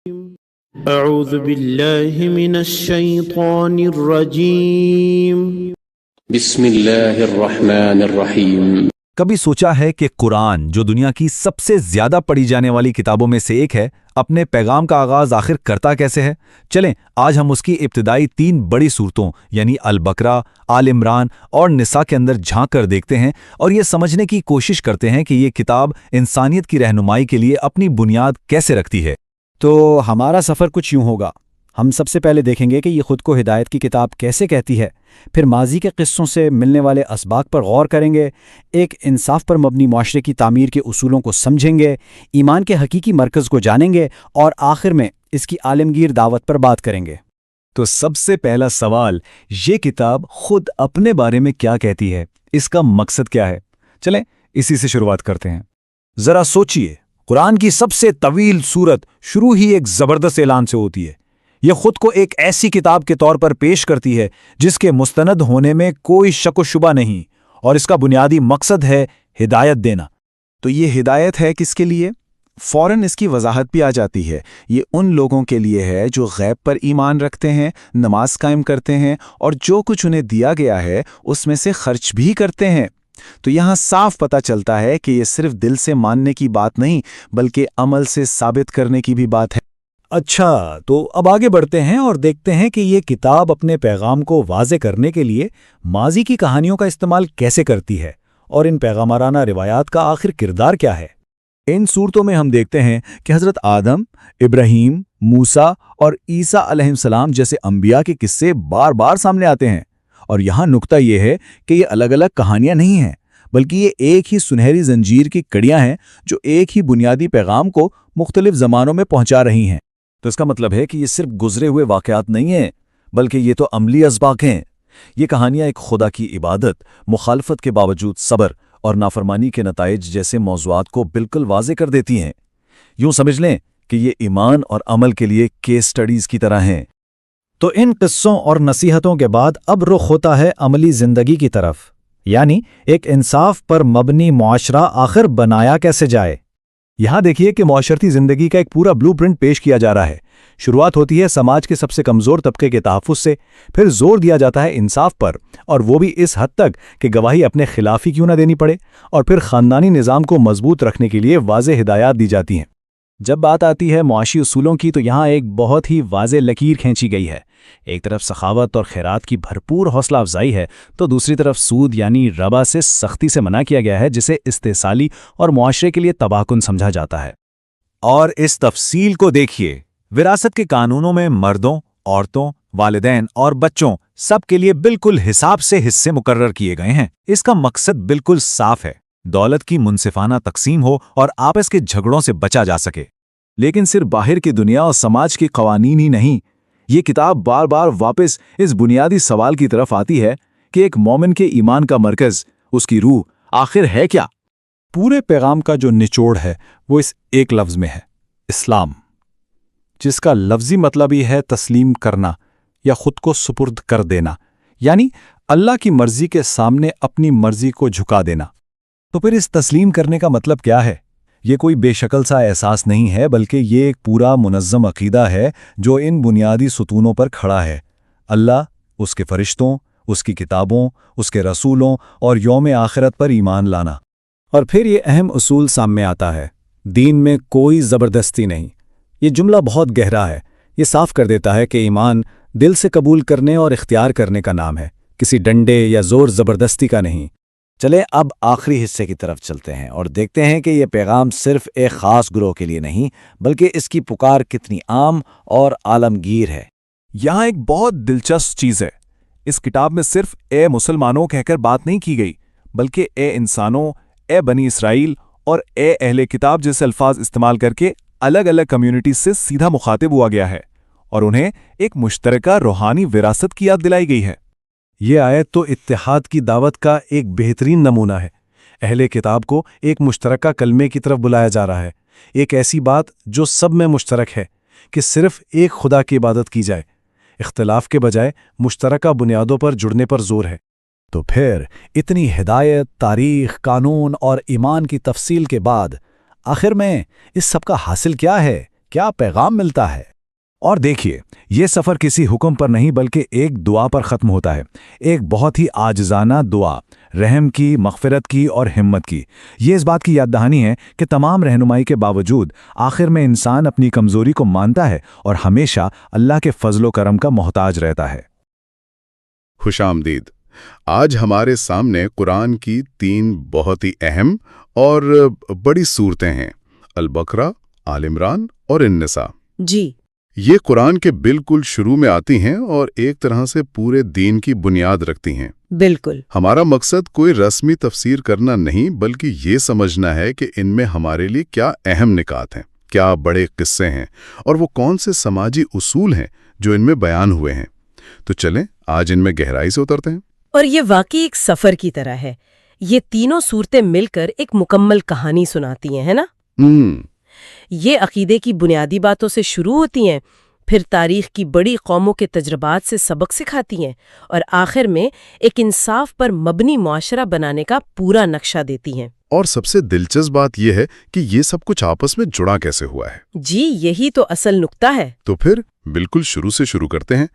اعوذ باللہ من الشیطان الرجیم بسم اللہ الرحمن الرحیم۔ کبھی سوچا ہے کہ قرآن جو دنیا کی سب سے زیادہ پڑھی جانے والی کتابوں میں سے ایک ہے، اپنے پیغام کا آغاز آخر کرتا کیسے ہے؟ چلیں آج ہم اس کی ابتدائی 3 بڑی سورتوں یعنی البقرہ، آل عمران اور نساء کے اندر جھانک کر دیکھتے ہیں اور یہ سمجھنے کی کوشش کرتے ہیں کہ یہ کتاب انسانیت کی رہنمائی کے لیے اپنی بنیاد کیسے رکھتی ہے۔ تو ہمارا سفر کچھ یوں ہوگا۔ ہم سب سے پہلے دیکھیں گے کہ یہ خود کو ہدایت کی کتاب کیسے کہتی ہے، پھر ماضی کے قصوں سے ملنے والے اسباق پر غور کریں گے، ایک انصاف پر مبنی معاشرے کی تعمیر کے اصولوں کو سمجھیں گے، ایمان کے حقیقی مرکز کو جانیں گے اور آخر میں اس کی عالمگیر دعوت پر بات کریں گے۔ تو سب سے پہلا سوال، یہ کتاب خود اپنے بارے میں کیا کہتی ہے؟ اس کا مقصد کیا ہے؟ چلیں اسی سے شروعات کرتے ہیں۔ ذرا سوچئے، قرآن کی سب سے طویل سورت شروع ہی ایک زبردست اعلان سے ہوتی ہے۔ یہ خود کو ایک ایسی کتاب کے طور پر پیش کرتی ہے جس کے مستند ہونے میں کوئی شک و شبہ نہیں، اور اس کا بنیادی مقصد ہے ہدایت دینا۔ تو یہ ہدایت ہے کس کے لیے؟ فوراً اس کی وضاحت بھی آ جاتی ہے۔ یہ ان لوگوں کے لیے ہے جو غیب پر ایمان رکھتے ہیں، نماز قائم کرتے ہیں اور جو کچھ انہیں دیا گیا ہے اس میں سے خرچ بھی کرتے ہیں۔ تو یہاں صاف پتہ چلتا ہے کہ یہ صرف دل سے ماننے کی بات نہیں بلکہ عمل سے ثابت کرنے کی بھی بات ہے۔ اچھا، تو اب آگے بڑھتے ہیں اور دیکھتے ہیں کہ یہ کتاب اپنے پیغام کو واضح کرنے کے لیے ماضی کی کہانیوں کا استعمال کیسے کرتی ہے، اور ان پیغامبرانہ روایات کا آخر کردار کیا ہے۔ ان صورتوں میں ہم دیکھتے ہیں کہ حضرت آدم، ابراہیم، موسیٰ اور عیسیٰ علیہ السلام جیسے انبیاء کے قصے بار بار سامنے آتے ہیں، اور یہاں نکتہ یہ ہے کہ یہ الگ الگ کہانیاں نہیں ہیں بلکہ یہ ایک ہی سنہری زنجیر کی کڑیاں ہیں جو ایک ہی بنیادی پیغام کو مختلف زمانوں میں پہنچا رہی ہیں۔ تو اس کا مطلب ہے کہ یہ صرف گزرے ہوئے واقعات نہیں ہیں بلکہ یہ تو عملی اسباق ہیں۔ یہ کہانیاں ایک خدا کی عبادت، مخالفت کے باوجود صبر اور نافرمانی کے نتائج جیسے موضوعات کو بالکل واضح کر دیتی ہیں۔ یوں سمجھ لیں کہ یہ ایمان اور عمل کے لیے کیس سٹڈیز کی طرح ہیں۔ تو ان قصوں اور نصیحتوں کے بعد اب رخ ہوتا ہے عملی زندگی کی طرف، یعنی ایک انصاف پر مبنی معاشرہ آخر بنایا کیسے جائے۔ یہاں دیکھیے کہ معاشرتی زندگی کا ایک پورا بلو پرنٹ پیش کیا جا رہا ہے۔ شروعات ہوتی ہے سماج کے سب سے کمزور طبقے کے تحفظ سے، پھر زور دیا جاتا ہے انصاف پر، اور وہ بھی اس حد تک کہ گواہی اپنے خلاف ہی کیوں نہ دینی پڑے، اور پھر خاندانی نظام کو مضبوط رکھنے کے لیے واضح ہدایات دی جاتی ہیں۔ جب بات آتی ہے معاشی اصولوں کی تو یہاں ایک بہت ہی واضح لکیر کھینچی گئی ہے۔ ایک طرف سخاوت اور خیرات کی بھرپور حوصلہ افزائی ہے تو دوسری طرف سود یعنی ربا سے سختی سے منع کیا گیا ہے، جسے استحصالی اور معاشرے کے لیے تباہ کن سمجھا جاتا ہے۔ اور اس تفصیل کو دیکھیے، وراثت کے قانونوں میں مردوں، عورتوں، والدین اور بچوں سب کے لیے بالکل حساب سے حصے مقرر کیے گئے ہیں۔ اس کا مقصد بالکل صاف ہے، دولت کی منصفانہ تقسیم ہو اور آپس کے جھگڑوں سے بچا جا سکے۔ لیکن صرف باہر کی دنیا اور سماج کے قوانین ہی نہیں، یہ کتاب بار بار واپس اس بنیادی سوال کی طرف آتی ہے کہ ایک مومن کے ایمان کا مرکز، اس کی روح آخر ہے کیا؟ پورے پیغام کا جو نچوڑ ہے وہ اس ایک لفظ میں ہے، اسلام، جس کا لفظی مطلب ہی ہے تسلیم کرنا یا خود کو سپرد کر دینا، یعنی اللہ کی مرضی کے سامنے اپنی مرضی کو جھکا دینا۔ تو پھر اس تسلیم کرنے کا مطلب کیا ہے؟ یہ کوئی بے شکل سا احساس نہیں ہے بلکہ یہ ایک پورا منظم عقیدہ ہے جو ان بنیادی ستونوں پر کھڑا ہے: اللہ، اس کے فرشتوں، اس کی کتابوں، اس کے رسولوں اور یوم آخرت پر ایمان لانا۔ اور پھر یہ اہم اصول سامنے آتا ہے: دین میں کوئی زبردستی نہیں۔ یہ جملہ بہت گہرا ہے، یہ صاف کر دیتا ہے کہ ایمان دل سے قبول کرنے اور اختیار کرنے کا نام ہے، کسی ڈنڈے یا زور زبردستی کا نہیں۔ چلیں اب آخری حصے کی طرف چلتے ہیں اور دیکھتے ہیں کہ یہ پیغام صرف ایک خاص گروہ کے لیے نہیں بلکہ اس کی پکار کتنی عام اور عالمگیر ہے۔ یہاں ایک بہت دلچسپ چیز ہے، اس کتاب میں صرف اے مسلمانوں کہہ کر بات نہیں کی گئی بلکہ اے انسانوں، اے بنی اسرائیل اور اے اہل کتاب جیسے الفاظ استعمال کر کے الگ الگ کمیونٹیز سے سیدھا مخاطب ہوا گیا ہے اور انہیں ایک مشترکہ روحانی وراثت کی یاد دلائی گئی ہے۔ یہ آیت تو اتحاد کی دعوت کا ایک بہترین نمونہ ہے۔ اہل کتاب کو ایک مشترکہ کلمے کی طرف بلایا جا رہا ہے، ایک ایسی بات جو سب میں مشترک ہے کہ صرف ایک خدا کی عبادت کی جائے، اختلاف کے بجائے مشترکہ بنیادوں پر جڑنے پر زور ہے۔ تو پھر اتنی ہدایت، تاریخ، قانون اور ایمان کی تفصیل کے بعد آخر میں اس سب کا حاصل کیا ہے؟ کیا پیغام ملتا ہے؟ اور دیکھیے، یہ سفر کسی حکم پر نہیں بلکہ ایک دعا پر ختم ہوتا ہے، ایک بہت ہی عاجزانہ دعا، رحم کی، مغفرت کی اور ہمت کی۔ یہ اس بات کی یاد دہانی ہے کہ تمام رہنمائی کے باوجود آخر میں انسان اپنی کمزوری کو مانتا ہے اور ہمیشہ اللہ کے فضل و کرم کا محتاج رہتا ہے۔ خوش آمدید۔ آج ہمارے سامنے قرآن کی 3 بہت ہی اہم اور بڑی صورتیں ہیں، البقرہ، آل عمران اور النساء۔ جی، یہ قرآن کے بالکل شروع میں آتی ہیں اور ایک طرح سے پورے دین کی بنیاد رکھتی ہیں۔ بالکل۔ ہمارا مقصد کوئی رسمی تفسیر کرنا نہیں، بلکہ یہ سمجھنا ہے کہ ان میں ہمارے لیے کیا اہم نکات ہیں، کیا بڑے قصے ہیں، اور وہ کون سے سماجی اصول ہیں جو ان میں بیان ہوئے ہیں۔ تو چلیں آج ان میں گہرائی سے اترتے ہیں۔ اور یہ واقعی ایک سفر کی طرح ہے۔ یہ تینوں صورتیں مل کر ایک مکمل کہانی سناتی ہیں، ہے نا؟ یہ عقیدے کی بنیادی باتوں سے شروع ہوتی ہیں، پھر تاریخ کی بڑی قوموں کے تجربات سے سبق سکھاتی ہیں، اور آخر میں ایک انصاف پر مبنی معاشرہ بنانے کا پورا نقشہ دیتی ہیں۔ اور سب سے دلچسپ بات یہ ہے کہ یہ سب کچھ آپس میں جڑا کیسے ہوا ہے۔ جی، یہی تو اصل نقطہ ہے۔ تو پھر بالکل شروع سے شروع کرتے ہیں۔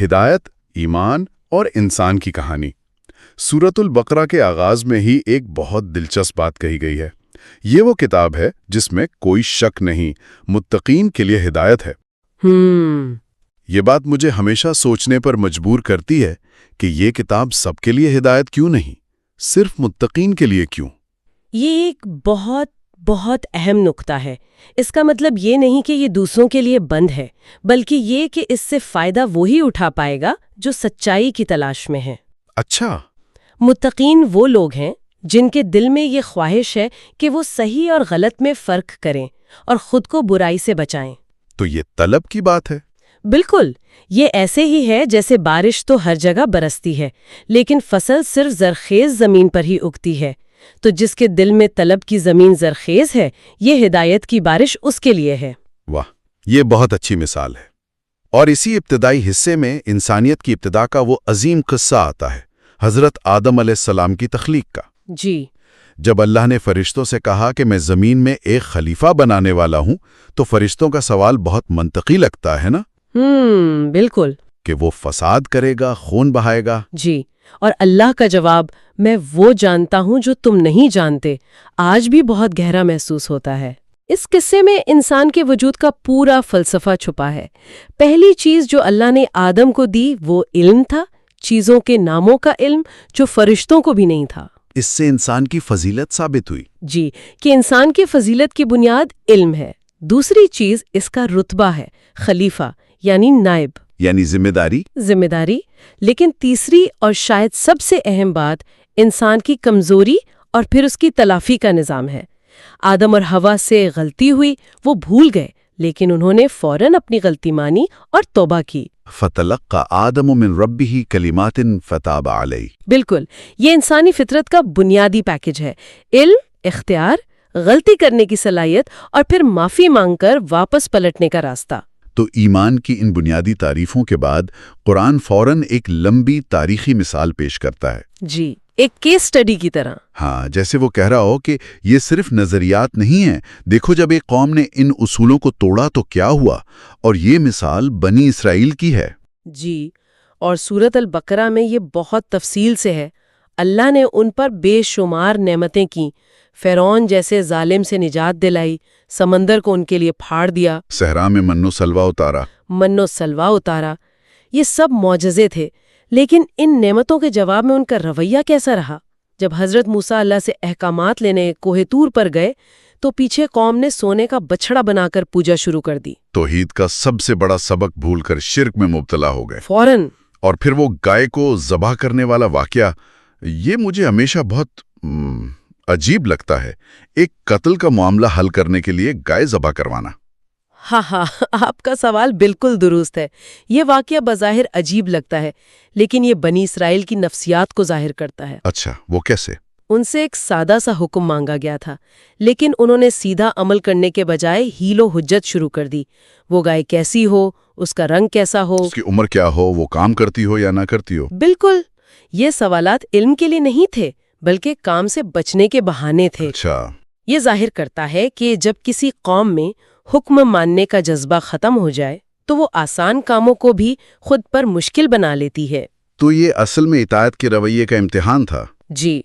ہدایت، ایمان اور انسان کی کہانی۔ سورۃ البقرہ کے آغاز میں ہی ایک بہت دلچسپ بات کہی گئی ہے۔ یہ وہ کتاب ہے جس میں کوئی شک نہیں، متقین کے لیے ہدایت ہے۔ یہ بات مجھے ہمیشہ سوچنے پر مجبور کرتی ہے کہ یہ کتاب سب کے لیے ہدایت کیوں نہیں، صرف متقین کے لیے کیوں؟ یہ ایک بہت بہت اہم نقطہ ہے۔ اس کا مطلب یہ نہیں کہ یہ دوسروں کے لیے بند ہے، بلکہ یہ کہ اس سے فائدہ وہی اٹھا پائے گا جو سچائی کی تلاش میں ہے۔ اچھا، متقین وہ لوگ ہیں جن کے دل میں یہ خواہش ہے کہ وہ صحیح اور غلط میں فرق کریں اور خود کو برائی سے بچائیں۔ تو یہ طلب کی بات ہے۔ بالکل، یہ ایسے ہی ہے جیسے بارش تو ہر جگہ برستی ہے، لیکن فصل صرف زرخیز زمین پر ہی اگتی ہے۔ تو جس کے دل میں طلب کی زمین زرخیز ہے، یہ ہدایت کی بارش اس کے لیے ہے۔ واہ، یہ بہت اچھی مثال ہے۔ اور اسی ابتدائی حصے میں انسانیت کی ابتدا کا وہ عظیم قصہ آتا ہے، حضرت آدم علیہ السلام کی تخلیق کا۔ جی، جب اللہ نے فرشتوں سے کہا کہ میں زمین میں ایک خلیفہ بنانے والا ہوں، تو فرشتوں کا سوال بہت منطقی لگتا ہے نا؟ بالکل۔ کہ وہ فساد کرے گا، خون بہائے گا۔ جی، اور اللہ کا جواب، میں وہ جانتا ہوں جو تم نہیں جانتے، آج بھی بہت گہرا محسوس ہوتا ہے۔ اس قصے میں انسان کے وجود کا پورا فلسفہ چھپا ہے۔ پہلی چیز جو اللہ نے آدم کو دی وہ علم تھا، چیزوں کے ناموں کا علم، جو فرشتوں کو بھی نہیں تھا۔ اس سے انسان کی فضیلت ثابت ہوئی۔ جی، کہ انسان کی فضیلت کی بنیاد علم ہے۔ دوسری چیز اس کا رتبہ ہے، خلیفہ یعنی نائب، یعنی ذمہ داری۔ لیکن تیسری اور شاید سب سے اہم بات انسان کی کمزوری اور پھر اس کی تلافی کا نظام ہے۔ آدم اور حوا سے غلطی ہوئی، وہ بھول گئے، لیکن انہوں نے فوراً اپنی غلطی مانی اور توبہ کی۔ فَتَلَقَّى آدَمُ مِن رَبِّهِ كَلِمَاتٍ فَتَابَ عَلَيْهِ۔ بالکل، یہ انسانی فطرت کا بنیادی پیکج ہے، علم، اختیار، غلطی کرنے کی صلاحیت اور پھر معافی مانگ کر واپس پلٹنے کا راستہ۔ تو ایمان کی ان بنیادی تعریفوں کے بعد قرآن فوراً ایک لمبی تاریخی مثال پیش کرتا ہے۔ جی، ایک کیس سٹڈی کی طرح۔ ہاں، جیسے وہ کہہ رہا ہو کہ یہ صرف نظریات نہیں ہیں، دیکھو جب ایک قوم نے ان اصولوں کو توڑا تو کیا ہوا، اور یہ مثال بنی اسرائیل کی ہے۔ جی، اور سورۃ البقرہ میں یہ بہت تفصیل سے ہے۔ اللہ نے ان پر بے شمار نعمتیں کیں، فرعون جیسے ظالم سے نجات دلائی، سمندر کو ان کے لیے پھاڑ دیا، صحرا میں من و سلوہ اتارا۔ یہ سب معجزے تھے، لیکن ان نعمتوں کے جواب میں ان کا رویہ کیسا رہا؟ جب حضرت موسیٰ اللہ سے احکامات لینے کوہ طور پر گئے تو پیچھے قوم نے سونے کا بچڑا بنا کر پوجا شروع کر دی۔ توحید کا سب سے بڑا سبق بھول کر شرک میں مبتلا ہو گئے فوراً۔ اور پھر وہ گائے کو ذبح کرنے والا واقعہ، یہ مجھے ہمیشہ بہت عجیب لگتا ہے، ایک قتل کا معاملہ حل کرنے کے لیے گائے ذبح کروانا۔ ہاں، آپ کا سوال بالکل درست ہے۔ یہ واقعہ بظاہر عجیب لگتا ہے، لیکن یہ بنی اسرائیل کی نفسیات کو ظاہر کرتا ہے۔ اچھا، وہ کیسے؟ ان سے ایک سادہ سا حکم مانگا گیا تھا، لیکن انہوں نے سیدھا عمل کرنے کے بجائے ہیل و حجت شروع کر دی۔ وہ گائے کیسی ہو، اس کا رنگ کیسا ہو، اس کی عمر کیا ہو، وہ کام کرتی ہو یا نہ کرتی ہو۔ بالکل، یہ سوالات علم کے لیے نہیں تھے، بلکہ کام سے بچنے کے بہانے تھے۔ اچھا، یہ ظاہر کرتا ہے کہ جب کسی قوم میں حکم ماننے کا جذبہ ختم ہو جائے تو وہ آسان کاموں کو بھی خود پر مشکل بنا لیتی ہے۔ تو یہ اصل میں اطاعت کے رویے کا امتحان تھا۔ جی،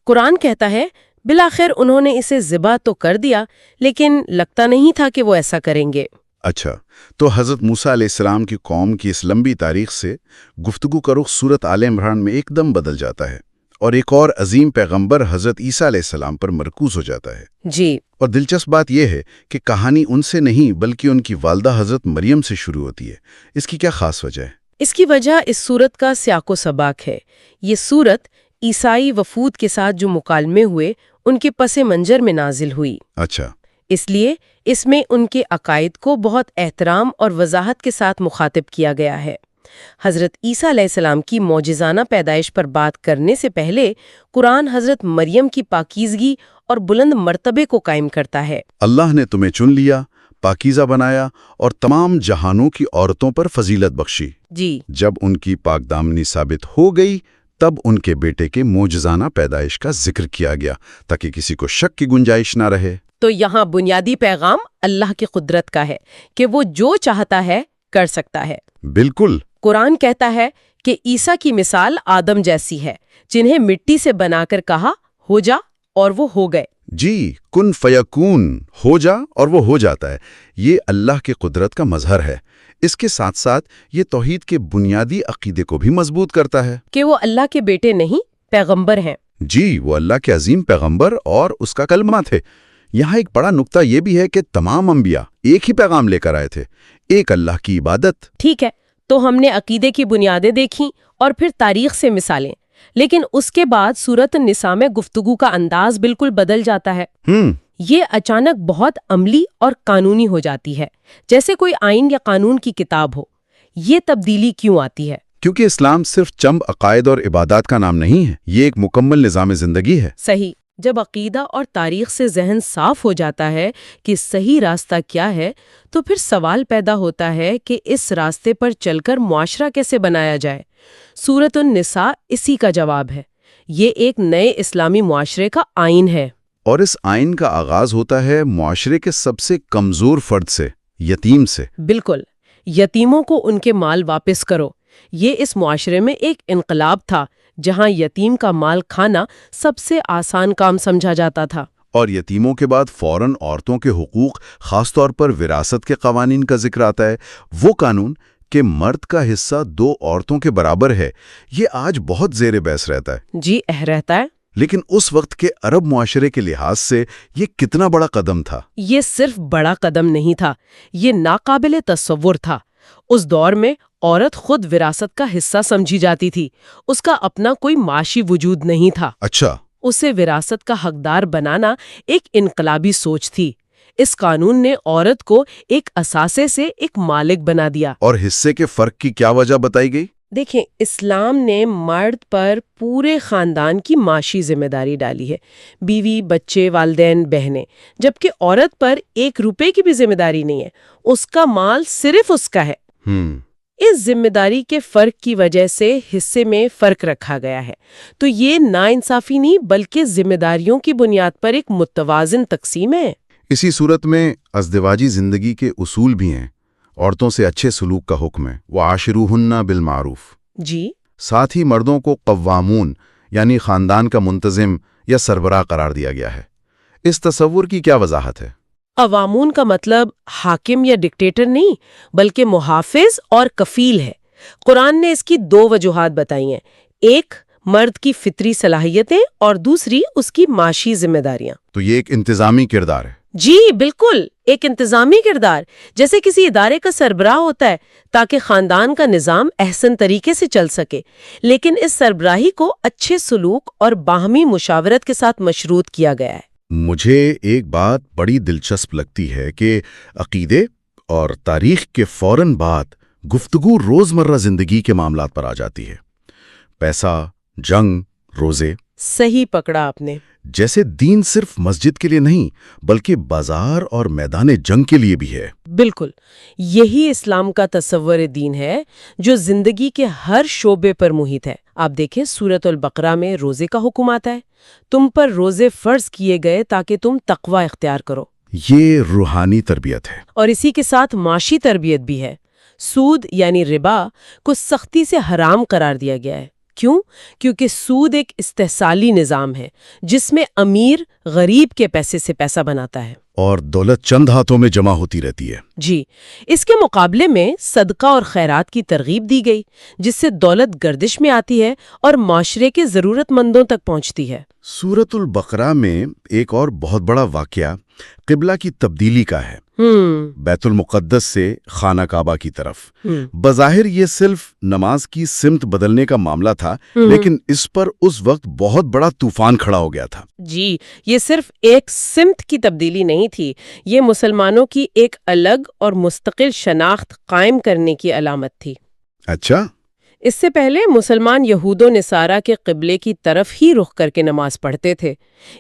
قرآن کہتا ہے بالآخر انہوں نے اسے ذبح تو کر دیا، لیکن لگتا نہیں تھا کہ وہ ایسا کریں گے۔ اچھا، تو حضرت موسیٰ علیہ السلام کی قوم کی اس لمبی تاریخ سے گفتگو کا رخ سورت آل عمران میں ایک دم بدل جاتا ہے اور ایک اور عظیم پیغمبر حضرت عیسیٰ علیہ السلام پر مرکوز ہو جاتا ہے۔ جی، اور دلچسپ بات یہ ہے کہ کہانی ان سے نہیں بلکہ ان کی والدہ حضرت مریم سے شروع ہوتی ہے۔ اس کی کیا خاص وجہ ہے؟ اس کی وجہ اس سورت کا سیاق و سباق ہے۔ یہ سورت عیسائی وفود کے ساتھ جو مکالمے ہوئے ان کے پس منظر میں نازل ہوئی۔ اچھا، اس لیے اس میں ان کے عقائد کو بہت احترام اور وضاحت کے ساتھ مخاطب کیا گیا ہے۔ حضرت عیسیٰ علیہ السلام کی معجزانہ پیدائش پر بات کرنے سے پہلے قرآن حضرت مریم کی پاکیزگی اور بلند مرتبے کو قائم کرتا ہے۔ اللہ نے تمہیں چن لیا، پاکیزہ بنایا اور تمام جہانوں کی عورتوں پر فضیلت بخشی۔ جی، جب ان کی پاک دامنی ثابت ہو گئی تب ان کے بیٹے کے معجزانہ پیدائش کا ذکر کیا گیا تاکہ کسی کو شک کی گنجائش نہ رہے۔ تو یہاں بنیادی پیغام اللہ کی قدرت کا ہے کہ وہ جو چاہتا ہے کر سکتا ہے۔ بالکل۔ قرآن کہتا ہے کہ عیسیٰ کی مثال آدم جیسی ہے، جنہیں مٹی سے بنا کر کہا ہو جا اور وہ ہو گئے۔ جی، کن فیکون، ہو جا اور وہ ہو جاتا ہے۔ یہ اللہ کی قدرت کا مظہر ہے۔ اس کے ساتھ ساتھ یہ توحید کے بنیادی عقیدے کو بھی مضبوط کرتا ہے کہ وہ اللہ کے بیٹے نہیں، پیغمبر ہیں۔ جی، وہ اللہ کے عظیم پیغمبر اور اس کا کلمہ تھے۔ یہاں ایک بڑا نقطہ یہ بھی ہے کہ تمام انبیاء ایک ہی پیغام لے کر آئے تھے، ایک اللہ کی عبادت۔ ٹھیک ہے، تو ہم نے عقیدے کی بنیادیں دیکھیں اور پھر تاریخ سے مثالیں، لیکن اس کے بعد سورۃ النساء میں گفتگو کا انداز بالکل بدل جاتا ہے۔ یہ اچانک بہت عملی اور قانونی ہو جاتی ہے، جیسے کوئی آئین یا قانون کی کتاب ہو۔ یہ تبدیلی کیوں آتی ہے؟ کیونکہ اسلام صرف چند عقائد اور عبادات کا نام نہیں ہے، یہ ایک مکمل نظام زندگی ہے۔ صحیح، جب عقیدہ اور تاریخ سے ذہن صاف ہو جاتا ہے کہ صحیح راستہ کیا ہے، تو پھر سوال پیدا ہوتا ہے کہ اس راستے پر چل کر معاشرہ کیسے بنایا جائے۔ سورۃ النساء اسی کا جواب ہے۔ یہ ایک نئے اسلامی معاشرے کا آئین ہے، اور اس آئین کا آغاز ہوتا ہے معاشرے کے سب سے کمزور فرد سے، یتیم سے۔ بالکل، یتیموں کو ان کے مال واپس کرو۔ یہ اس معاشرے میں ایک انقلاب تھا جہاں یتیم کا مال کھانا سب سے آسان کام سمجھا جاتا تھا۔ اور یتیموں کے بعد فوراً عورتوں کے حقوق، خاص طور پر وراثت کے قوانین کا ذکر آتا ہے۔ وہ قانون کہ مرد کا حصہ 2 عورتوں کے برابر ہے، یہ آج بہت زیر بحث رہتا ہے۔ جی، رہتا ہے۔ لیکن اس وقت کے عرب معاشرے کے لحاظ سے یہ کتنا بڑا قدم تھا؟ یہ صرف بڑا قدم نہیں تھا، یہ ناقابل تصور تھا۔ اس دور میں عورت خود وراثت کا حصہ سمجھی جاتی تھی، اس کا اپنا کوئی معاشی وجود نہیں تھا۔ اچھا، اسے وراثت کا حقدار بنانا ایک انقلابی سوچ تھی۔ اس قانون نے عورت کو ایک اثاثے سے ایک مالک بنا دیا۔ اور حصے کے فرق کی کیا وجہ بتائی گئی؟ دیکھیں، اسلام نے مرد پر پورے خاندان کی معاشی ذمہ داری ڈالی ہے، بیوی، بچے، والدین، بہنیں، جبکہ عورت پر 1 روپے کی بھی ذمہ داری نہیں ہے، اس کا مال صرف اس کا ہے۔ اس ذمہ داری کے فرق کی وجہ سے حصے میں فرق رکھا گیا ہے۔ تو یہ ناانصافی نہیں بلکہ ذمہ داریوں کی بنیاد پر ایک متوازن تقسیم ہے۔ اسی صورت میں ازدواجی زندگی کے اصول بھی ہیں۔ عورتوں سے اچھے سلوک کا حکم ہے، وَعَاشِرُوهُنَّ بِالْمَعْرُوفِ۔ جی، ساتھ ہی مردوں کو قوامون یعنی خاندان کا منتظم یا سربراہ قرار دیا گیا ہے۔ اس تصور کی کیا وضاحت ہے؟ قوامون کا مطلب حاکم یا ڈکٹیٹر نہیں بلکہ محافظ اور کفیل ہے۔ قرآن نے اس کی 2 وجوہات بتائی ہیں، ایک مرد کی فطری صلاحیتیں اور دوسری اس کی معاشی ذمہ داریاں۔ تو یہ ایک انتظامی کردار ہے۔ جی بالکل، ایک انتظامی کردار، جیسے کسی ادارے کا سربراہ ہوتا ہے تاکہ خاندان کا نظام احسن طریقے سے چل سکے، لیکن اس سربراہی کو اچھے سلوک اور باہمی مشاورت کے ساتھ مشروط کیا گیا ہے۔ مجھے ایک بات بڑی دلچسپ لگتی ہے کہ عقیدے اور تاریخ کے فوراً بعد گفتگو روزمرہ زندگی کے معاملات پر آ جاتی ہے۔ پیسہ، جنگ، روزے۔ صحیح پکڑا آپ نے۔ جیسے دین صرف مسجد کے لیے نہیں بلکہ بازار اور میدان جنگ کے لیے بھی ہے۔ بالکل، یہی اسلام کا تصور دین ہے جو زندگی کے ہر شعبے پر محیط ہے۔ آپ دیکھیں سورۃ البقرہ میں روزے کا حکم آتا ہے، تم پر روزے فرض کیے گئے تاکہ تم تقوی اختیار کرو۔ یہ روحانی تربیت ہے۔ اور اسی کے ساتھ معاشی تربیت بھی ہے۔ سود یعنی ربا کو سختی سے حرام قرار دیا گیا ہے۔ کیوں؟ کیونکہ سود ایک استحصالی نظام ہے جس میں امیر غریب کے پیسے سے پیسہ بناتا ہے اور دولت چند ہاتھوں میں جمع ہوتی رہتی ہے۔ جی، اس کے مقابلے میں صدقہ اور خیرات کی ترغیب دی گئی جس سے دولت گردش میں آتی ہے اور معاشرے کے ضرورت مندوں تک پہنچتی ہے۔ سورۃ البقرہ میں ایک اور بہت بڑا واقعہ قبلہ کی تبدیلی کا ہے، بیت المقدس سے خانہ کعبہ کی طرف۔ بظاہر یہ صرف نماز کی سمت بدلنے کا معاملہ تھا، لیکن اس پر اس وقت بہت بڑا طوفان کھڑا ہو گیا تھا۔ جی، یہ صرف ایک سمت کی تبدیلی نہیں تھی، یہ مسلمانوں کی ایک الگ اور مستقل شناخت قائم کرنے کی علامت تھی۔ اچھا، اس سے پہلے مسلمان یہود و نصارہ کے قبلے کی طرف ہی رخ کر کے نماز پڑھتے تھے۔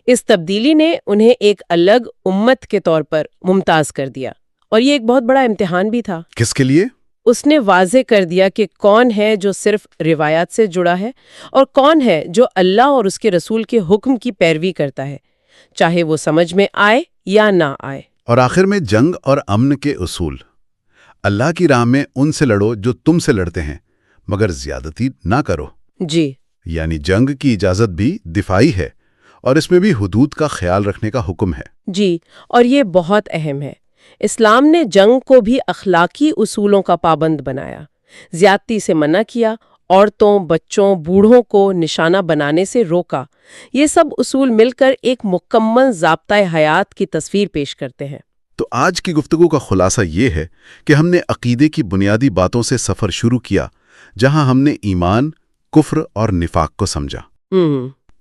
اس تبدیلی نے انہیں ایک الگ امت کے طور پر ممتاز کر دیا، اور یہ ایک بہت بڑا امتحان بھی تھا۔ کس کے لیے؟ اس نے واضح کر دیا کہ کون ہے جو صرف روایات سے جڑا ہے اور کون ہے جو اللہ اور اس کے رسول کے حکم کی پیروی کرتا ہے، چاہے وہ سمجھ میں آئے یا نہ آئے۔ اور آخر میں جنگ اور امن کے اصول۔ اللہ کی راہ میں ان سے لڑو جو تم سے لڑتے ہیں، مگر زیادتی نہ کرو۔ جی، یعنی جنگ کی اجازت بھی دفاعی ہے، اور اس میں بھی حدود کا خیال رکھنے کا حکم ہے۔ جی، اور یہ بہت اہم ہے۔ اسلام نے جنگ کو بھی اخلاقی اصولوں کا پابند بنایا، زیادتی سے منع کیا، عورتوں، بچوں، بوڑھوں کو نشانہ بنانے سے روکا۔ یہ سب اصول مل کر ایک مکمل ضابطۂ حیات کی تصویر پیش کرتے ہیں۔ تو آج کی گفتگو کا خلاصہ یہ ہے کہ ہم نے عقیدے کی بنیادی باتوں سے سفر شروع کیا، جہاں ہم نے ایمان، کفر اور نفاق کو سمجھا۔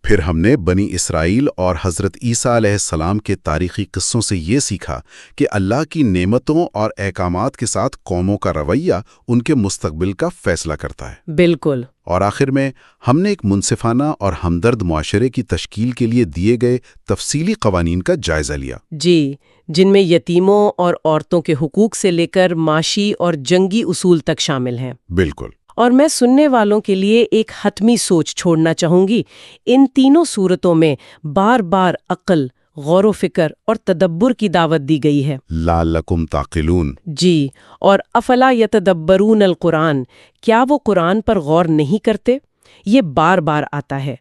پھر ہم نے بنی اسرائیل اور حضرت عیسیٰ علیہ السلام کے تاریخی قصوں سے یہ سیکھا کہ اللہ کی نعمتوں اور احکامات کے ساتھ قوموں کا رویہ ان کے مستقبل کا فیصلہ کرتا ہے۔ بالکل۔ اور آخر میں ہم نے ایک منصفانہ اور ہمدرد معاشرے کی تشکیل کے لیے دیے گئے تفصیلی قوانین کا جائزہ لیا۔ جی، جن میں یتیموں اور عورتوں کے حقوق سے لے کر معاشی اور جنگی اصول تک شامل ہیں۔ بالکل۔ اور میں سننے والوں کے لیے ایک حتمی سوچ چھوڑنا چاہوں گی۔ ان تینوں صورتوں میں بار بار عقل، غور و فکر اور تدبر کی دعوت دی گئی ہے۔ لعلکم تعقلون۔ جی، اور افلا یتدبرون القرآن، کیا وہ قرآن پر غور نہیں کرتے؟ یہ بار بار آتا ہے۔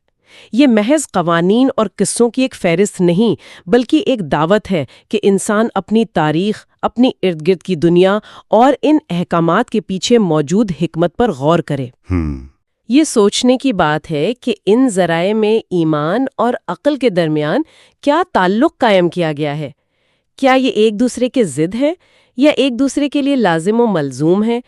یہ محض قوانین اور قصوں کی ایک فہرست نہیں، بلکہ ایک دعوت ہے کہ انسان اپنی تاریخ، اپنی ارد گرد کی دنیا اور ان احکامات کے پیچھے موجود حکمت پر غور کرے۔ یہ سوچنے کی بات ہے کہ ان ذرائع میں ایمان اور عقل کے درمیان کیا تعلق قائم کیا گیا ہے؟ کیا یہ ایک دوسرے کے ضد ہیں یا ایک دوسرے کے لیے لازم و ملزوم ہیں؟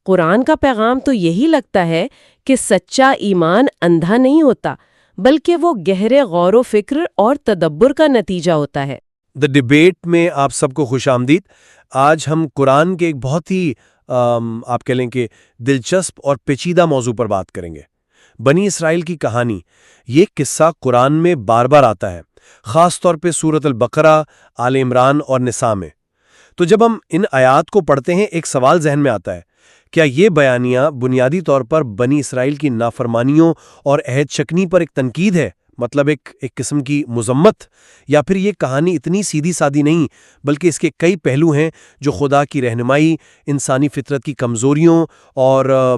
قرآن کا پیغام تو یہی لگتا ہے کہ سچا ایمان اندھا نہیں ہوتا، بلکہ وہ گہرے غور و فکر اور تدبر کا نتیجہ ہوتا ہے۔ دی ڈیبیٹ میں آپ سب کو خوش آمدید۔ آج ہم قرآن کے ایک بہت ہی آپ کہہ لیں کہ دلچسپ اور پیچیدہ موضوع پر بات کریں گے، بنی اسرائیل کی کہانی۔ یہ قصہ قرآن میں بار بار آتا ہے، خاص طور پہ سورۃ البقرہ، آل عمران اور نساء میں۔ تو جب ہم ان آیات کو پڑھتے ہیں، ایک سوال ذہن میں آتا ہے، کیا یہ بیانیہ بنیادی طور پر بنی اسرائیل کی نافرمانیوں اور عہد شکنی پر ایک تنقید ہے، مطلب ایک قسم کی مذمت، یا پھر یہ کہانی اتنی سیدھی سادی نہیں بلکہ اس کے کئی پہلو ہیں جو خدا کی رہنمائی، انسانی فطرت کی کمزوریوں اور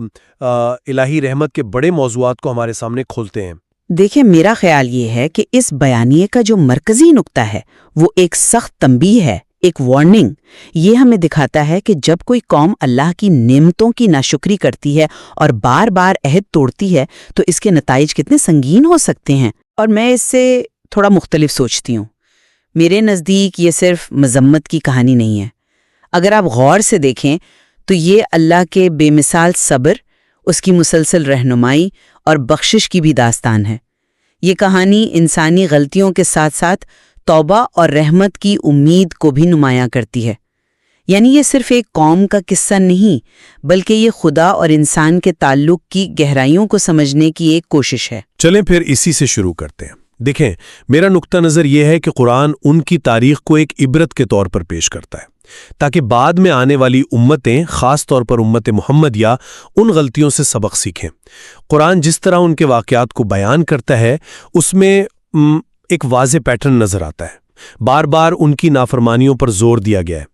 الہی رحمت کے بڑے موضوعات کو ہمارے سامنے کھولتے ہیں؟ دیکھیں، میرا خیال یہ ہے کہ اس بیانیے کا جو مرکزی نقطہ ہے وہ ایک سخت تنبیہ ہے، ایک وارننگ۔ یہ ہمیں دکھاتا ہے کہ جب کوئی قوم اللہ کی نعمتوں کی ناشکری کرتی ہے اور بار بار عہد توڑتی ہے تو اس کے نتائج کتنے سنگین ہو سکتے ہیں۔ اور میں اس سے تھوڑا مختلف سوچتی ہوں۔ میرے نزدیک یہ صرف مذمت کی کہانی نہیں ہے۔ اگر آپ غور سے دیکھیں تو یہ اللہ کے بے مثال صبر، اس کی مسلسل رہنمائی اور بخشش کی بھی داستان ہے۔ یہ کہانی انسانی غلطیوں کے ساتھ ساتھ توبہ اور رحمت کی امید کو بھی نمایاں کرتی ہے۔ یعنی یہ صرف ایک قوم کا قصہ نہیں، بلکہ یہ خدا اور انسان کے تعلق کی گہرائیوں کو سمجھنے کی ایک کوشش ہے۔ چلیں پھر اسی سے شروع کرتے ہیں۔ دیکھیں، میرا نقطہ نظر یہ ہے کہ قرآن ان کی تاریخ کو ایک عبرت کے طور پر پیش کرتا ہے، تاکہ بعد میں آنے والی امتیں، خاص طور پر امت محمدیہ، ان غلطیوں سے سبق سیکھیں۔ قرآن جس طرح ان کے واقعات کو بیان کرتا ہے، اس میں ایک واضح پیٹرن نظر آتا ہے۔ بار بار ان کی نافرمانیوں پر زور دیا گیا ہے۔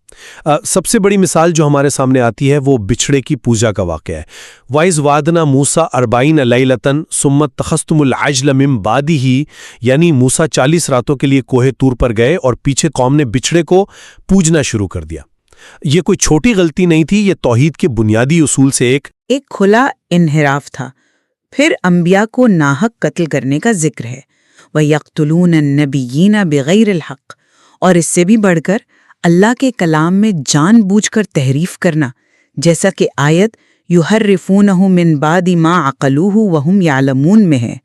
سب سے بڑی مثال جو ہمارے سامنے آتی ہے وہ بچھڑے کی پوجا کا واقعہ ہے۔ وَإِذْ وَعَدْنَا مُوسَىٰ 40 لَيْلَةً ثُمَّ اتَّخَذْتُمُ الْعِجْلَ مِن بَعْدِهِ، یعنی موسیٰ 40 راتوں کے لیے کوہ طور پر گئے اور پیچھے قوم نے بچھڑے کو پوجنا شروع کر دیا۔ یہ کوئی چھوٹی غلطی نہیں تھی، یہ توحید کے بنیادی اصول سے ایک کھلا انحراف تھا۔ پھر انبیاء کو ناحق قتل کرنے کا ذکر ہے، وَيَقْتُلُونَ النَّبِيِّينَ بِغَيْرِ الْحَقِّ، اور اس سے بھی بڑھ کر اللہ کے کلام میں جان بوجھ کر تحریف کرنا، جیسا کہ آیت یحرفونہ من بعد ما عقلوہ وہم یعلمون میں ہے۔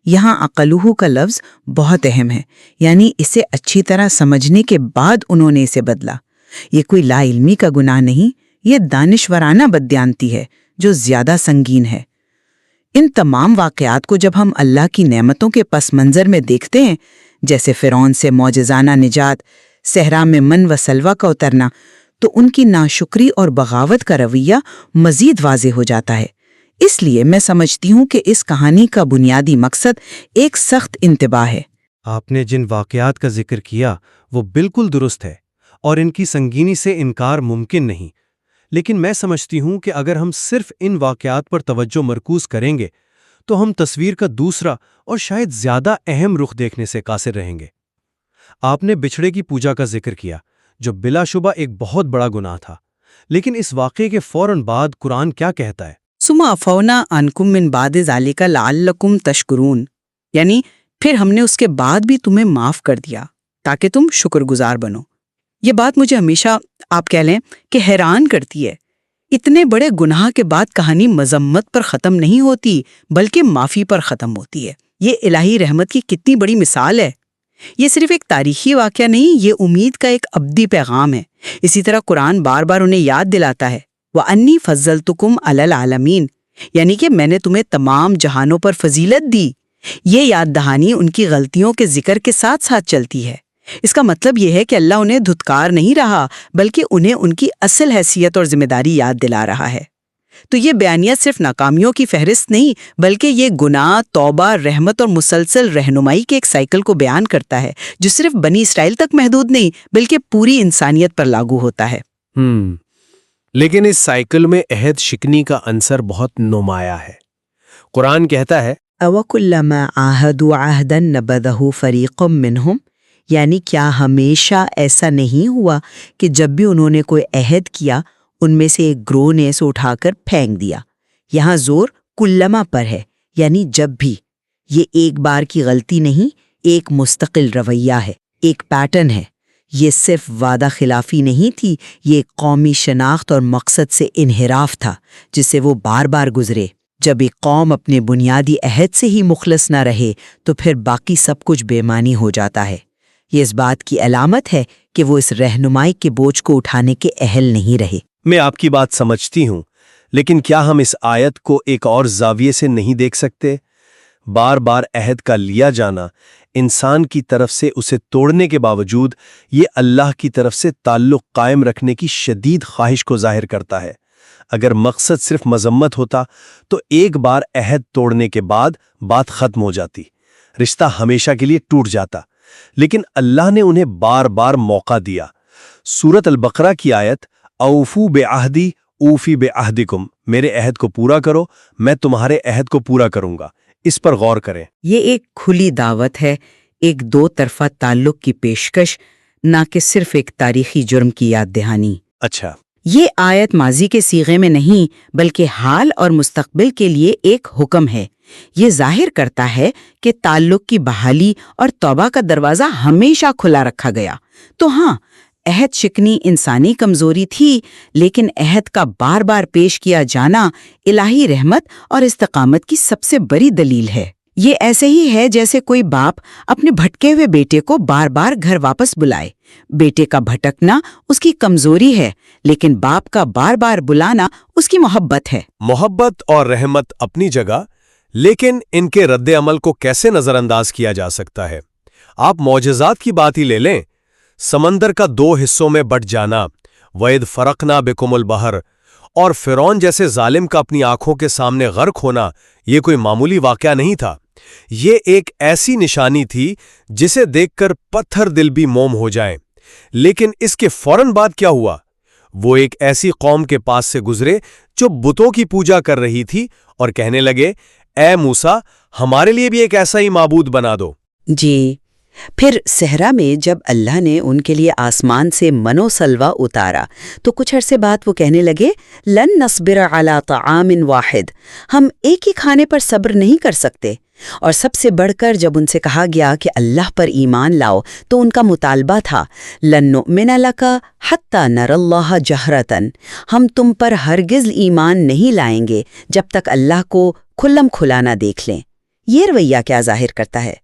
یہاں عقلوہ کا لفظ بہت اہم ہے، یعنی اسے اچھی طرح سمجھنے کے بعد انہوں نے اسے بدلا۔ یہ کوئی لا علمی کا گناہ نہیں، یہ دانشورانہ بددیانتی ہے جو زیادہ سنگین ہے۔ ان تمام واقعات کو جب ہم اللہ کی نعمتوں کے پس منظر میں دیکھتے ہیں، جیسے فرعون سے معجزانہ نجات، صحرا میں من و سلوہ کا اترنا، تو ان کی ناشکری اور بغاوت کا رویہ مزید واضح ہو جاتا ہے۔ اس لیے میں سمجھتی ہوں کہ اس کہانی کا بنیادی مقصد ایک سخت انتباہ ہے۔ آپ نے جن واقعات کا ذکر کیا وہ بالکل درست ہے اور ان کی سنگینی سے انکار ممکن نہیں، لیکن میں سمجھتی ہوں کہ اگر ہم صرف ان واقعات پر توجہ مرکوز کریں گے تو ہم تصویر کا دوسرا اور شاید زیادہ اہم رخ دیکھنے سے قاصر رہیں گے۔ آپ نے بچھڑے کی پوجا کا ذکر کیا، جو بلا شبہ ایک بہت بڑا گناہ تھا، لیکن اس واقعے کے فوراً بعد قرآن کیا کہتا ہے؟ ثم عفونا عنکم من بعد ذالک لعلکم تشکرون، یعنی پھر ہم نے اس کے بعد بھی تمہیں معاف کر دیا تاکہ تم شکر گزار بنو۔ یہ بات مجھے ہمیشہ آپ کہہ لیں کہ حیران کرتی ہے۔ اتنے بڑے گناہ کے بعد کہانی مذمت پر ختم نہیں ہوتی بلکہ معافی پر ختم ہوتی ہے۔ یہ الہی رحمت کی کتنی بڑی مثال ہے۔ یہ صرف ایک تاریخی واقعہ نہیں، یہ امید کا ایک ابدی پیغام ہے۔ اسی طرح قرآن بار بار انہیں یاد دلاتا ہے وَأَنِّي فَضَّلْتُكُمْ عَلَى الْعَالَمِينَ، یعنی کہ میں نے تمہیں تمام جہانوں پر فضیلت دی۔ یہ یاد دہانی ان کی غلطیوں کے ذکر کے ساتھ ساتھ چلتی ہے۔ اس کا مطلب یہ ہے کہ اللہ انہیں دھتکار نہیں رہا بلکہ انہیں ان کی اصل حیثیت اور ذمہ داری یاد دلا رہا ہے۔ تو یہ بیانیہ صرف ناکامیوں کی فہرست نہیں بلکہ یہ گناہ، توبہ، رحمت اور مسلسل رہنمائی کے ایک سائیکل کو بیان کرتا ہے جو صرف بنی اسرائیل تک محدود نہیں بلکہ پوری انسانیت پر لاگو ہوتا ہے۔ لیکن اس سائیکل میں عہد شکنی کا عنصر بہت نمایاں ہے۔ قرآن کہتا ہے أَوَكُلَّمَا عَاهَدُوا عَهْدًا نَبَذَهُ فَرِيقٌ مِّنْهُمْ، یعنی کیا ہمیشہ ایسا نہیں ہوا کہ جب بھی انہوں نے کوئی عہد کیا ان میں سے ایک گروہ نے اسے اٹھا کر پھینک دیا۔ یہاں زور کلما پر ہے، یعنی جب بھی۔ یہ ایک بار کی غلطی نہیں، ایک مستقل رویہ ہے، ایک پیٹرن ہے۔ یہ صرف وعدہ خلافی نہیں تھی، یہ ایک قومی شناخت اور مقصد سے انحراف تھا جس سے وہ بار بار گزرے۔ جب ایک قوم اپنے بنیادی عہد سے ہی مخلص نہ رہے تو پھر باقی سب کچھ بے معنی ہو جاتا ہے۔ یہ اس بات کی علامت ہے کہ وہ اس رہنمائی کے بوجھ کو اٹھانے کے اہل نہیں رہے۔ میں آپ کی بات سمجھتی ہوں، لیکن کیا ہم اس آیت کو ایک اور زاویے سے نہیں دیکھ سکتے؟ بار بار عہد کا لیا جانا انسان کی طرف سے اسے توڑنے کے باوجود یہ اللہ کی طرف سے تعلق قائم رکھنے کی شدید خواہش کو ظاہر کرتا ہے۔ اگر مقصد صرف مذمت ہوتا تو ایک بار عہد توڑنے کے بعد بات ختم ہو جاتی، رشتہ ہمیشہ کے لیے ٹوٹ جاتا، لیکن اللہ نے انہیں بار بار موقع دیا۔ سورۃ البقرہ کی آیت اوفو بعہدی اوفی بعہدکم، میرے عہد کو پورا کرو میں تمہارے عہد کو پورا کروں گا، اس پر غور کریں۔ یہ ایک کھلی دعوت ہے، ایک دو طرفہ تعلق کی پیشکش، نہ کہ صرف ایک تاریخی جرم کی یاد دہانی۔ اچھا، یہ آیت ماضی کے صیغے میں نہیں بلکہ حال اور مستقبل کے لیے ایک حکم ہے۔ یہ ظاہر کرتا ہے کہ تعلق کی بحالی اور توبہ کا دروازہ ہمیشہ کھلا رکھا گیا۔ تو ہاں، عہد شکنی انسانی کمزوری تھی، لیکن عہد کا بار بار پیش کیا جانا الہی رحمت اور استقامت کی سب سے بڑی دلیل ہے۔ یہ ایسے ہی ہے جیسے کوئی باپ اپنے بھٹکے ہوئے بیٹے کو بار بار گھر واپس بلائے۔ بیٹے کا بھٹکنا اس کی کمزوری ہے، لیکن باپ کا بار بار بلانا اس کی محبت ہے۔ محبت اور رحمت اپنی جگہ، لیکن ان کے رد عمل کو کیسے نظر انداز کیا جا سکتا ہے؟ آپ معجزات کی بات ہی لے لیں، سمندر کا 2 حصوں میں بٹ جانا، وَإِذْ فَرَقْنَا بِكُمُ الْبَحْرَ، اور فرعون جیسے ظالم کا اپنی آنکھوں کے سامنے غرق ہونا، یہ کوئی معمولی واقعہ نہیں تھا۔ یہ ایک ایسی نشانی تھی جسے دیکھ کر پتھر دل بھی موم ہو جائیں۔ لیکن اس کے فوراً بعد کیا ہوا؟ وہ ایک ایسی قوم کے پاس سے گزرے جو بتوں کی پوجا کر رہی تھی اور کہنے لگے، اے موسیٰ، ہمارے لیے بھی ایک ایسا ہی معبود بنا دو۔ جی، پھر صحرا میں جب اللہ نے ان کے لیے آسمان سے من و سلوہ اتارا تو کچھ عرصے بعد وہ کہنے لگے، لن نصبر علی طعام واحد، ہم ایک ہی کھانے پر صبر نہیں کر سکتے۔ اور سب سے بڑھ کر جب ان سے کہا گیا کہ اللہ پر ایمان لاؤ تو ان کا مطالبہ تھا، لن نؤمن لک حتی نری اللہ جہرتاً، ہم تم پر ہرگز ایمان نہیں لائیں گے جب تک اللہ کو کھلم کھلا نہ دیکھ لیں۔ یہ رویہ کیا ظاہر کرتا ہے؟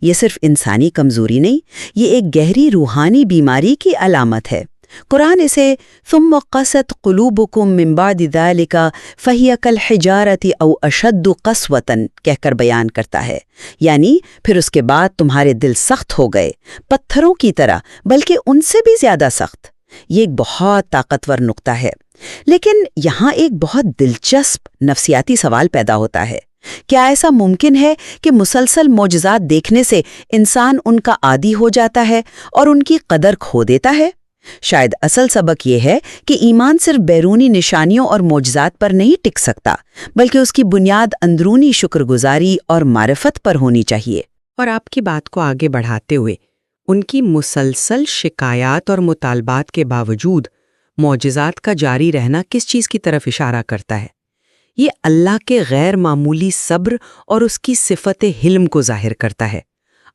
یہ صرف انسانی کمزوری نہیں، یہ ایک گہری روحانی بیماری کی علامت ہے۔ قرآن اسے ثم قست قلوبکم من بعد ذلک فہی کالحجارۃ او اشد قسوۃ کہہ کر بیان کرتا ہے، یعنی پھر اس کے بعد تمہارے دل سخت ہو گئے، پتھروں کی طرح، بلکہ ان سے بھی زیادہ سخت۔ یہ ایک بہت طاقتور نقطہ ہے، لیکن یہاں ایک بہت دلچسپ نفسیاتی سوال پیدا ہوتا ہے۔ کیا ایسا ممکن ہے کہ مسلسل معجزات دیکھنے سے انسان ان کا عادی ہو جاتا ہے اور ان کی قدر کھو دیتا ہے؟ شاید اصل سبق یہ ہے کہ ایمان صرف بیرونی نشانیوں اور معجزات پر نہیں ٹک سکتا، بلکہ اس کی بنیاد اندرونی شکر گزاری اور معرفت پر ہونی چاہیے۔ اور آپ کی بات کو آگے بڑھاتے ہوئے، ان کی مسلسل شکایات اور مطالبات کے باوجود معجزات کا جاری رہنا کس چیز کی طرف اشارہ کرتا ہے؟ یہ اللہ کے غیر معمولی صبر اور اس کی صفت حلم کو ظاہر کرتا ہے۔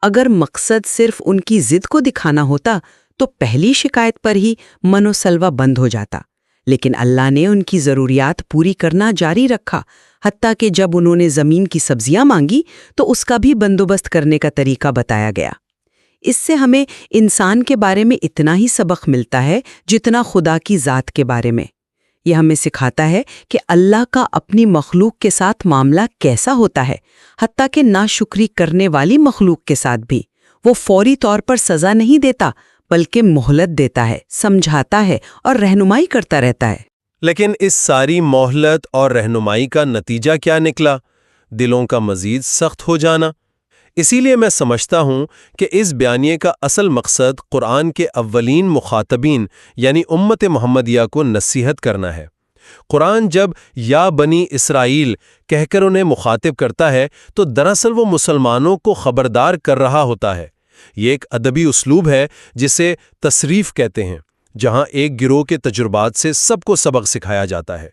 اگر مقصد صرف ان کی ضد کو دکھانا ہوتا تو پہلی شکایت پر ہی من و سلوہ بند ہو جاتا، لیکن اللہ نے ان کی ضروریات پوری کرنا جاری رکھا، حتیٰ کہ جب انہوں نے زمین کی سبزیاں مانگی تو اس کا بھی بندوبست کرنے کا طریقہ بتایا گیا۔ اس سے ہمیں انسان کے بارے میں اتنا ہی سبق ملتا ہے جتنا خدا کی ذات کے بارے میں۔ یہ ہمیں سکھاتا ہے کہ اللہ کا اپنی مخلوق کے ساتھ معاملہ کیسا ہوتا ہے، حتیٰ کہ ناشکری کرنے والی مخلوق کے ساتھ بھی۔ وہ فوری طور پر سزا نہیں دیتا، بلکہ مہلت دیتا ہے، سمجھاتا ہے اور رہنمائی کرتا رہتا ہے۔ لیکن اس ساری مہلت اور رہنمائی کا نتیجہ کیا نکلا؟ دلوں کا مزید سخت ہو جانا۔ اسی لیے میں سمجھتا ہوں کہ اس بیانیے کا اصل مقصد قرآن کے اولین مخاطبین یعنی امت محمدیہ کو نصیحت کرنا ہے۔ قرآن جب یا بنی اسرائیل کہہ کر انہیں مخاطب کرتا ہے تو دراصل وہ مسلمانوں کو خبردار کر رہا ہوتا ہے۔ یہ ایک ادبی اسلوب ہے جسے تصریف کہتے ہیں، جہاں ایک گروہ کے تجربات سے سب کو سبق سکھایا جاتا ہے۔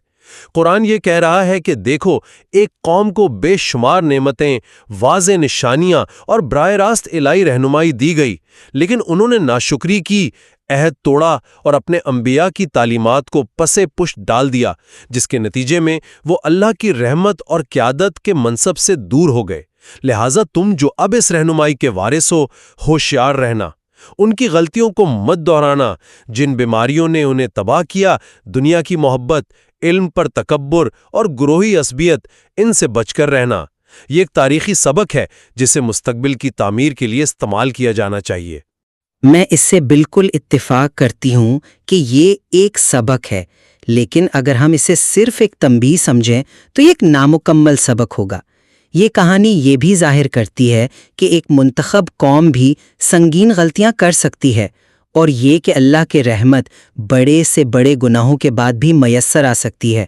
قرآن یہ کہہ رہا ہے کہ دیکھو، ایک قوم کو بے شمار نعمتیں، واضح نشانیاں اور براہ راست الہی رہنمائی دی گئی، لیکن انہوں نے ناشکری کی، عہد توڑا اور اپنے انبیاء کی تعلیمات کو پسے پشت ڈال دیا، جس کے نتیجے میں وہ اللہ کی رحمت اور قیادت کے منصب سے دور ہو گئے۔ لہٰذا تم جو اب اس رہنمائی کے وارث ہو، ہوشیار رہنا، ان کی غلطیوں کو مت دہرانا۔ جن بیماریوں نے انہیں تباہ کیا، دنیا کی محبت، علم پر تکبر اور گروہی عصبیت، ان سے بچ کر رہنا۔ یہ ایک تاریخی سبق ہے جسے مستقبل کی تعمیر کے لیے استعمال کیا جانا چاہیے۔ میں اس سے بالکل اتفاق کرتی ہوں کہ یہ ایک سبق ہے، لیکن اگر ہم اسے صرف ایک تنبیہ سمجھیں تو یہ ایک نامکمل سبق ہوگا۔ یہ کہانی یہ بھی ظاہر کرتی ہے کہ ایک منتخب قوم بھی سنگین غلطیاں کر سکتی ہے، اور یہ کہ اللہ کے رحمت بڑے سے بڑے گناہوں کے بعد بھی میسر آ سکتی ہے۔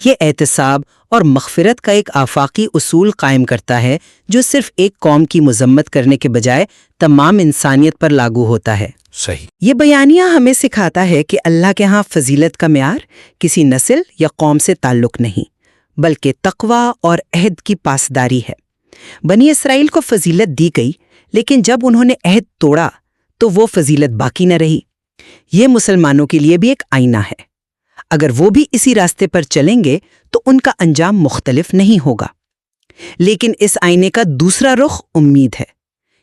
یہ احتساب اور مغفرت کا ایک آفاقی اصول قائم کرتا ہے جو صرف ایک قوم کی مذمت کرنے کے بجائے تمام انسانیت پر لاگو ہوتا ہے۔ صحیح۔ یہ بیانیہ ہمیں سکھاتا ہے کہ اللہ کے ہاں فضیلت کا معیار کسی نسل یا قوم سے تعلق نہیں، بلکہ تقوی اور عہد کی پاسداری ہے۔ بنی اسرائیل کو فضیلت دی گئی، لیکن جب انہوں نے عہد توڑا تو وہ فضیلت باقی نہ رہی۔ یہ مسلمانوں کے لیے بھی ایک آئینہ ہے۔ اگر وہ بھی اسی راستے پر چلیں گے تو ان کا انجام مختلف نہیں ہوگا۔ لیکن اس آئینے کا دوسرا رخ امید ہے۔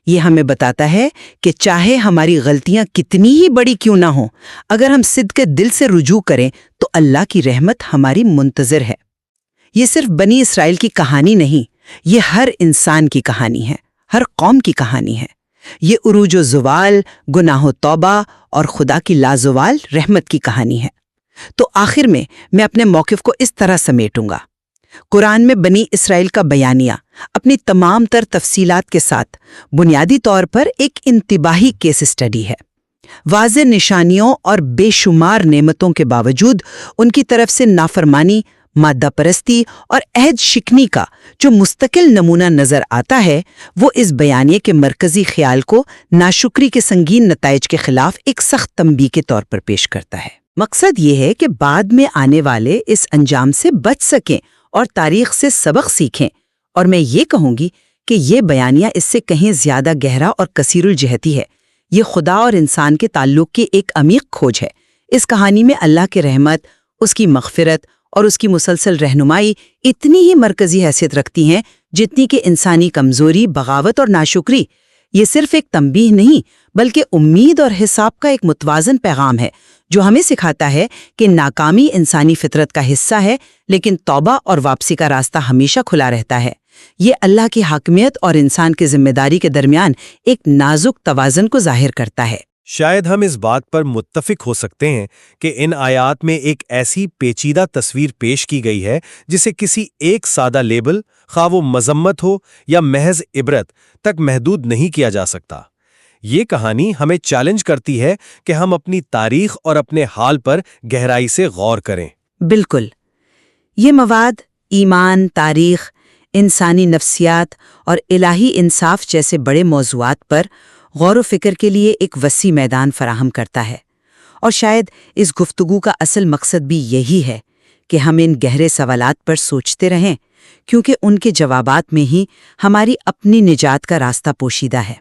یہ ہمیں بتاتا ہے کہ چاہے ہماری غلطیاں کتنی ہی بڑی کیوں نہ ہوں، اگر ہم صدق دل سے رجوع کریں تو اللہ کی رحمت ہماری منتظر ہے۔ یہ صرف بنی اسرائیل کی کہانی نہیں، یہ ہر انسان کی کہانی ہے، ہر قوم کی کہانی ہے۔ یہ عروج و زوال، گناہ و توبہ اور خدا کی لازوال رحمت کی کہانی ہے۔ تو آخر میں اپنے موقف کو اس طرح سمیٹوں گا۔ قرآن میں بنی اسرائیل کا بیانیہ اپنی تمام تر تفصیلات کے ساتھ بنیادی طور پر ایک انتباہی کیس اسٹڈی ہے۔ واضح نشانیوں اور بے شمار نعمتوں کے باوجود ان کی طرف سے نافرمانی، مادہ پرستی اور عہد شکنی کا جو مستقل نمونہ نظر آتا ہے، وہ اس بیانیے کے مرکزی خیال کو ناشکری کے سنگین نتائج کے خلاف ایک سخت تنبیہ کے طور پر پیش کرتا ہے۔ مقصد یہ ہے کہ بعد میں آنے والے اس انجام سے بچ سکیں اور تاریخ سے سبق سیکھیں، اور میں یہ کہوں گی کہ یہ بیانیہ اس سے کہیں زیادہ گہرا اور کثیر الجہتی ہے۔ یہ خدا اور انسان کے تعلق کی ایک عمیق کھوج ہے۔ اس کہانی میں اللہ کی رحمت، اس کی مغفرت اور اس کی مسلسل رہنمائی اتنی ہی مرکزی حیثیت رکھتی ہیں جتنی کہ انسانی کمزوری، بغاوت اور ناشکری۔ یہ صرف ایک تنبیہ نہیں بلکہ امید اور حساب کا ایک متوازن پیغام ہے جو ہمیں سکھاتا ہے کہ ناکامی انسانی فطرت کا حصہ ہے، لیکن توبہ اور واپسی کا راستہ ہمیشہ کھلا رہتا ہے۔ یہ اللہ کی حاکمیت اور انسان کی ذمہ داری کے درمیان ایک نازک توازن کو ظاہر کرتا ہے۔ شاید ہم اس بات پر متفق ہو سکتے ہیں کہ ان آیات میں ایک ایسی پیچیدہ تصویر پیش کی گئی ہے جسے کسی ایک سادہ لیبل، خواہ وہ مذمت ہو یا محض عبرت، تک محدود نہیں کیا جا سکتا۔ یہ کہانی ہمیں چیلنج کرتی ہے کہ ہم اپنی تاریخ اور اپنے حال پر گہرائی سے غور کریں۔ بالکل، یہ مواد ایمان، تاریخ، انسانی نفسیات اور الہی انصاف جیسے بڑے موضوعات پر غور و فکر کے لیے ایک وسیع میدان فراہم کرتا ہے، اور شاید اس گفتگو کا اصل مقصد بھی یہی ہے کہ ہم ان گہرے سوالات پر سوچتے رہیں، کیونکہ ان کے جوابات میں ہی ہماری اپنی نجات کا راستہ پوشیدہ ہے۔